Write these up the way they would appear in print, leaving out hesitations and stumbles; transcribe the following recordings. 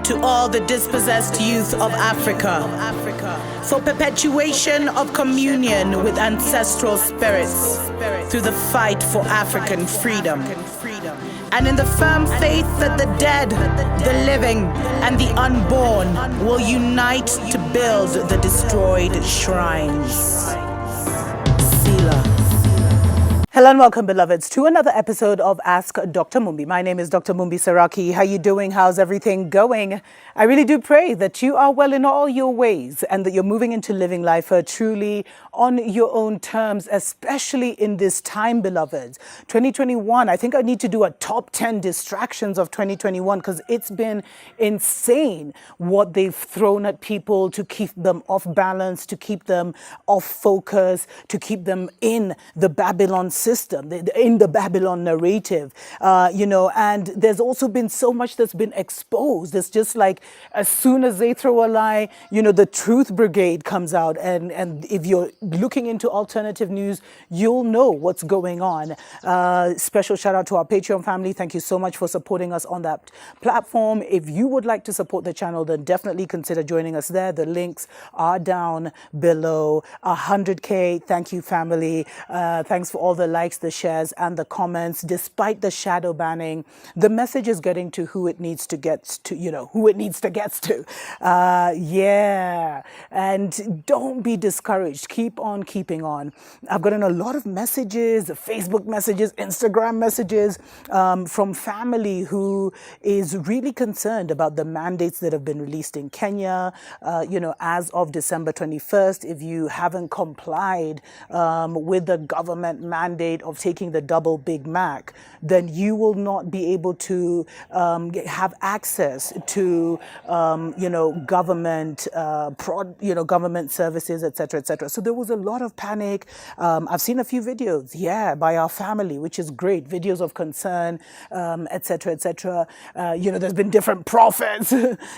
to all the dispossessed youth of Africa, for perpetuation of communion with ancestral spirits through the fight for African freedom, and in the firm faith that the dead, the living, and the unborn will unite to build the destroyed shrines. Selah. Hello and welcome, beloveds, to another episode of Ask Dr. Mumbi. My name is Dr. Mumbi Saraki. How you doing? How's everything going? I really do pray that you are well in all your ways and that you're moving into living life truly on your own terms, especially in this time, beloveds. 2021, I think I need to do a top 10 distractions of 2021 because it's been insane what they've thrown at people to keep them off balance, to keep them off focus, to keep them in the Babylon system, in the Babylon narrative, and there's also been so much that's been exposed. It's just like as soon as they throw a lie, the truth brigade comes out. And if you're looking into alternative news, you'll know what's going on. Special shout out to our Patreon family. Thank you so much for supporting us on that platform. If you would like to support the channel, then definitely consider joining us there. The links are down below. 100K. Thank you, family. Thanks for all the likes, the shares, and the comments. Despite the shadow banning, the message is getting to who it needs to get to, who it needs to get to. And don't be discouraged. Keep on keeping on. I've gotten a lot of messages, Facebook messages, Instagram messages from family who is really concerned about the mandates that have been released in Kenya, as of December 21st. If you haven't complied with the government mandate of taking the double Big Mac, then you will not be able to have access to, government, government services, etc., etc. So there was a lot of panic. I've seen a few videos, by our family, which is great. Videos of concern, etc., etc. There's been different prophets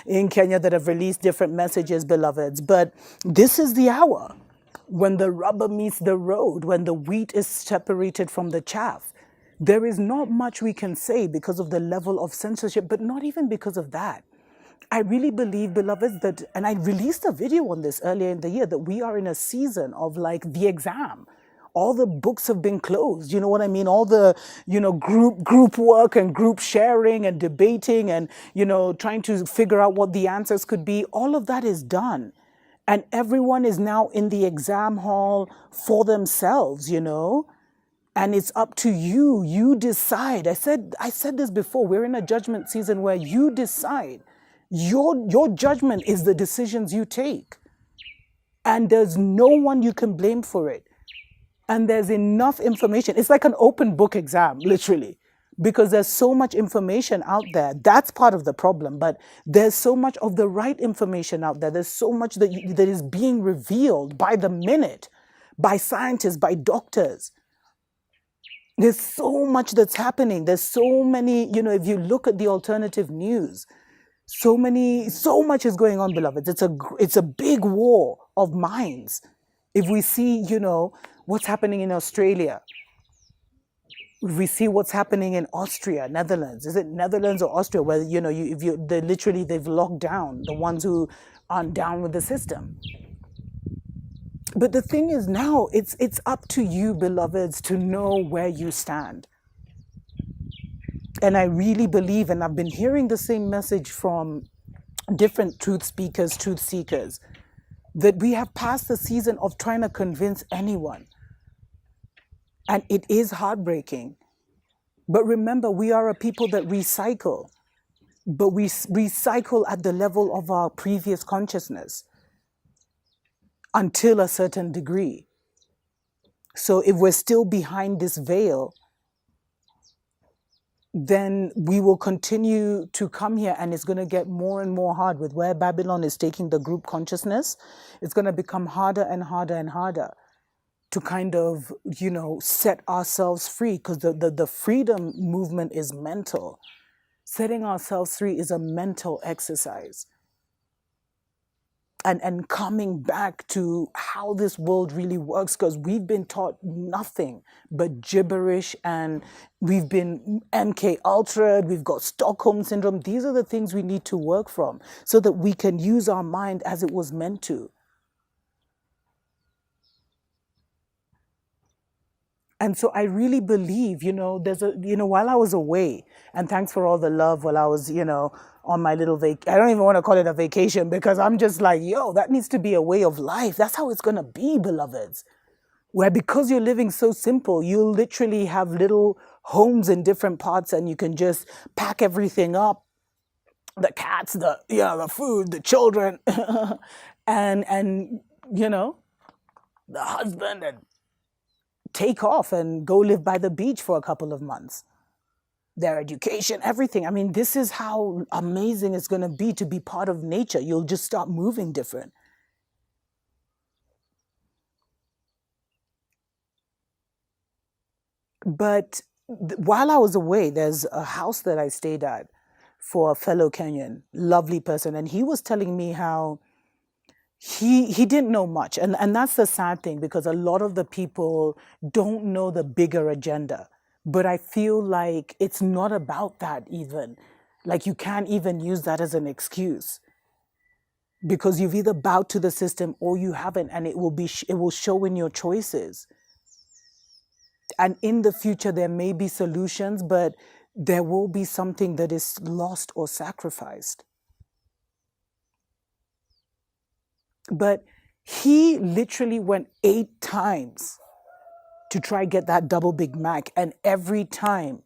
in Kenya that have released different messages, beloveds. But this is the hour when the rubber meets the road, when the wheat is separated from the chaff. There is not much we can say because of the level of censorship, but not even because of that. I really believe, beloveds, that, and I released a video on this earlier in the year, that we are in a season of like the exam. All the books have been closed. You know what I mean? All the, group work and group sharing and debating and, trying to figure out what the answers could be. All of that is done. And everyone is now in the exam hall for themselves, and it's up to you. You decide. I said this before. We're in a judgment season where you decide. Your judgment is the decisions you take. And there's no one you can blame for it. And there's enough information. It's like an open book exam, literally. Because there's so much information out there. That's part of the problem. But there's so much of the right information out there. There's so much that is being revealed by the minute, by scientists, by doctors. There's so much that's happening. There's so many, if you look at the alternative news, so much is going on, beloveds. It's a big war of minds. If we see, what's happening in Australia, we see what's happening in Austria, Netherlands. Is it Netherlands or Austria where, they've locked down the ones who aren't down with the system. But the thing is now, it's up to you, beloveds, to know where you stand. And I really believe, and I've been hearing the same message from different truth speakers, truth seekers, that we have passed the season of trying to convince anyone. And it is heartbreaking. But remember, we are a people that recycle. But we recycle at the level of our previous consciousness until a certain degree. So if we're still behind this veil, then we will continue to come here, and it's going to get more and more hard with where Babylon is taking the group consciousness. It's going to become harder and harder and harder to kind of, set ourselves free, because the freedom movement is mental. Setting ourselves free is a mental exercise. and coming back to how this world really works, because we've been taught nothing but gibberish, and we've been MK ultra, we've got Stockholm syndrome. These are the things we need to work from so that we can use our mind as it was meant to. And so I really believe, while I was away, and thanks for all the love while I was, on my little I don't even want to call it a vacation, because I'm just like, yo, that needs to be a way of life. That's how it's going to be, beloveds. Where because you're living so simple, you literally have little homes in different parts, and you can just pack everything up, the cats, the food, the children, and, the husband, and take off and go live by the beach for a couple of months. Their education, everything. I mean, this is how amazing it's going to be part of nature. You'll just start moving different. But while I was away, there's a house that I stayed at for a fellow Kenyan, lovely person. And he was telling me how he didn't know much. And that's the sad thing, because a lot of the people don't know the bigger agenda. But I feel like it's not about that even. Like, you can't even use that as an excuse, because you've either bowed to the system or you haven't, and it will show in your choices. And in the future, there may be solutions, but there will be something that is lost or sacrificed. But he literally went 8 times to try get that double Big Mac. And every time,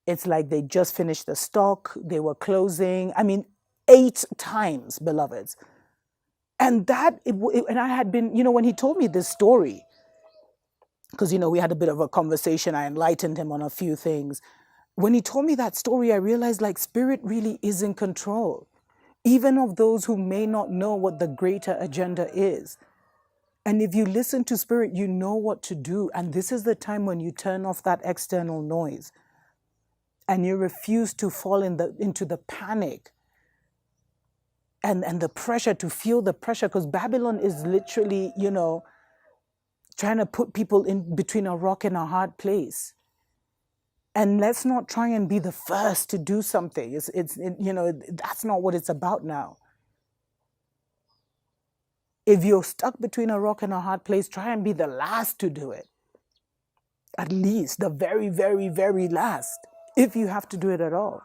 it's like they just finished the stock, they were closing. I mean, 8 times, beloveds. And and I had been, when he told me this story, because, we had a bit of a conversation, I enlightened him on a few things. When he told me that story, I realized, like, spirit really is in control, even of those who may not know what the greater agenda is. And if you listen to spirit, you know what to do. And this is the time when you turn off that external noise and you refuse to fall into the panic and the pressure, to feel the pressure, because Babylon is literally, trying to put people in between a rock and a hard place. And let's not try and be the first to do something. That's not what it's about now. If you're stuck between a rock and a hard place, try and be the last to do it. At least the very, very, very last, if you have to do it at all.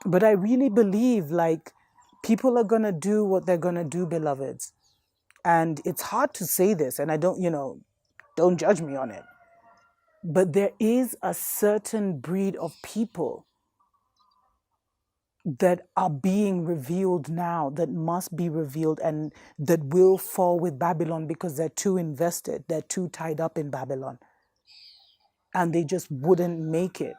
But I really believe, like, people are going to do what they're going to do, beloveds. And it's hard to say this, and I don't judge me on it. But there is a certain breed of people that are being revealed now, that must be revealed, and that will fall with Babylon because they're too invested, they're too tied up in Babylon. And they just wouldn't make it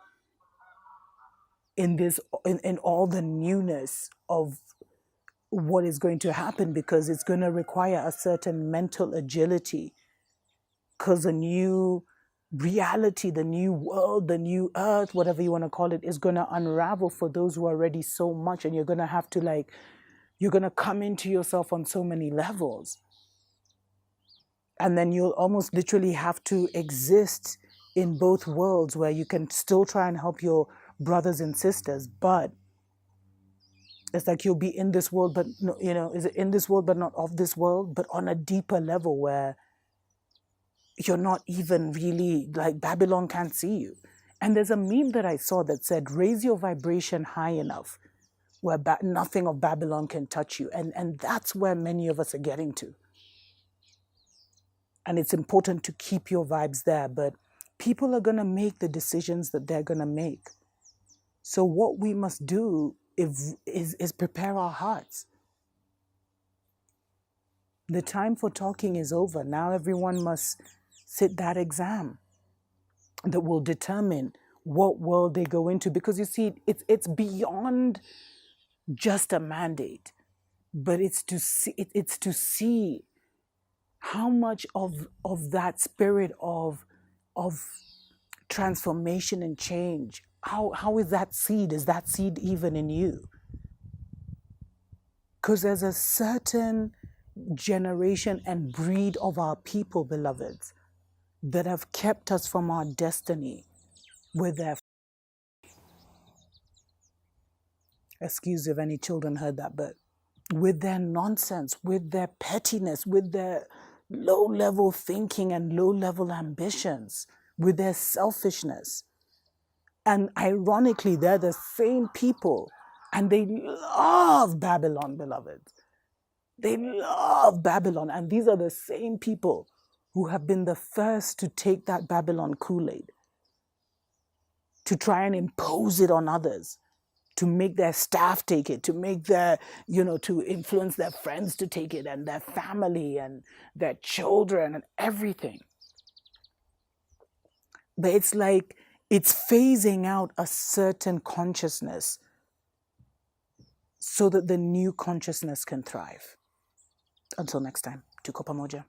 in all the newness of what is going to happen, because it's going to require a certain mental agility, because a new reality, the new world, the new earth, whatever you want to call it, is going to unravel for those who are ready so much. And you're going to have to, you're going to come into yourself on so many levels. And then you'll almost literally have to exist in both worlds, where you can still try and help your brothers and sisters, but it's like you'll be in this world, but is it in this world but not of this world, but on a deeper level where you're not even really, like, Babylon can't see you. And there's a meme that I saw that said, raise your vibration high enough where nothing of Babylon can touch you. And that's where many of us are getting to. And it's important to keep your vibes there, but people are going to make the decisions that they're going to make. So what we must do is prepare our hearts. The time for talking is over. Now everyone must sit that exam that will determine what world they go into. Because you see, it's beyond just a mandate, but it's to see how much of that spirit of transformation and change, how is that seed even in you? Because there's a certain generation and breed of our people, beloveds, that have kept us from our destiny with their, excuse if any children heard that, but with their nonsense, with their pettiness, with their low-level thinking and low-level ambitions, with their selfishness. And ironically, they're the same people, and they love Babylon, beloveds. They love Babylon, and these are the same people who have been the first to take that Babylon Kool-Aid, to try and impose it on others, to make their staff take it, to make their, to influence their friends to take it, and their family and their children and everything. But it's like it's phasing out a certain consciousness so that the new consciousness can thrive. Until next time, tuko pamoja.